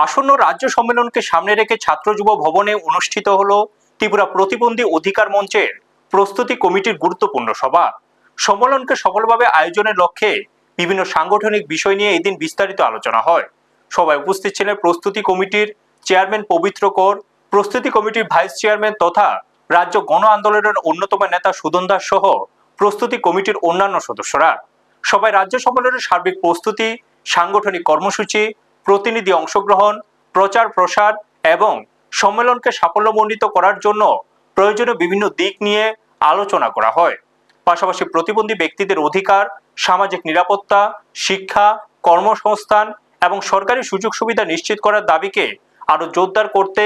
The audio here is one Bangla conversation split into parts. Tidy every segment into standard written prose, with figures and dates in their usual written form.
আসন্ন রাজ্য সম্মেলনকে সামনে রেখে ছাত্র যুব ভবনে অনুষ্ঠিত হলো ত্রিপুরা প্রতিবন্ধী অধিকার মঞ্চের প্রস্তুতি কমিটির গুরুত্বপূর্ণ সভা। সম্মেলনকে সফলভাবে আয়োজনের লক্ষ্যে বিভিন্ন সাংগঠনিক বিষয় নিয়ে এদিন বিস্তারিত আলোচনা হয়। সভায় উপস্থিত ছিলেন প্রস্তুতি কমিটির চেয়ারম্যান পবিত্র কর, প্রস্তুতি কমিটির ভাইস চেয়ারম্যান তথা রাজ্য গণ আন্দোলনের অন্যতম নেতা সুদন দাস সহ প্রস্তুতি কমিটির অন্যান্য সদস্যরা। সবাই রাজ্য সম্মেলনের সার্বিক প্রস্তুতি, সাংগঠনিক কর্মসূচি, প্রতিনিধি অংশগ্রহণ, প্রচার প্রসার এবং সম্মেলনকে সাফল্যমণ্ডিত করার জন্য প্রয়োজনীয় বিভিন্ন দিক নিয়ে আলোচনা করা হয়। পাশাপাশি প্রতিবন্ধী ব্যক্তিদের অধিকার, সামাজিক নিরাপত্তা, শিক্ষা, কর্মসংস্থান এবং সরকারি সুযোগ সুবিধা নিশ্চিত করার দাবিকে আরো জোরদার করতে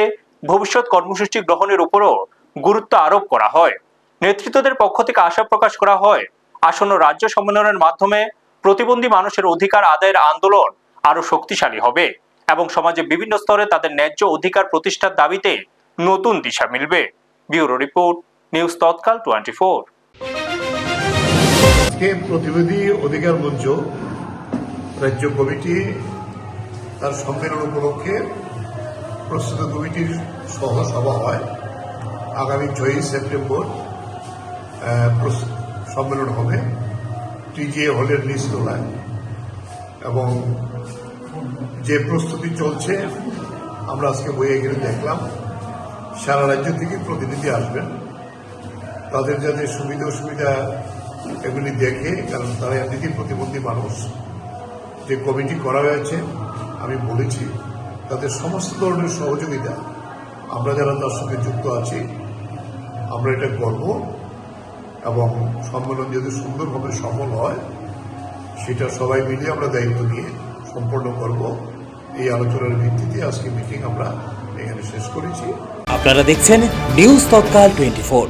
ভবিষ্যৎ কর্মসূচি গ্রহণের উপরও গুরুত্ব আরোপ করা হয়। নেতৃত্বদের পক্ষ থেকে আশা প্রকাশ করা হয়, আসন্ন রাজ্য সম্মেলনের মাধ্যমে প্রতিবন্ধী মানুষের অধিকার আদায়ের আন্দোলন আরো শক্তিশালী হবে এবং সমাজে বিভিন্ন স্তরে তাদের ন্যায্য অধিকার প্রতিষ্ঠার দাবিতে নতুন দিশা মিলবে। ব্যুরো রিপোর্ট, নিউজ তৎকাল 24। প্রতিবন্ধী অধিকার মঞ্চ রাজ্য কমিটি তার সম্মেলন উপলক্ষে প্রস্তুত কমিটির সহ সভা হয়। আগামী 6 সেপ্টেম্বর সম্মেলন হবে টিজিএ হলের নিচতলায়, এবং যে প্রস্তুতি চলছে আমরা আজকে বইয়ে গেলে দেখলাম সারা রাজ্য থেকে প্রতিনিধি আসবেন, তাদের যাতে সুবিধা অসুবিধা এগুলি দেখে, কারণ তারা এমনিতেই প্রতিবন্ধী মানুষ। যে কমিটি করা হয়েছে আমি বলেছি তাদের সমস্ত ধরনের সহযোগিতা আমরা যারা তার সঙ্গে যুক্ত আছি আমরা এটা করব, এবং সম্মেলন যদি সুন্দরভাবে সফল হয় সেটা সবাই মিলে আমরা দায়িত্ব নিয়ে সম্পন্ন করব। এই আলোচনার ভিত্তিতে আজকে মিটিং আমরা এখানে শেষ করেছি। আপনারা দেখছেন নিউজ তৎকাল 24।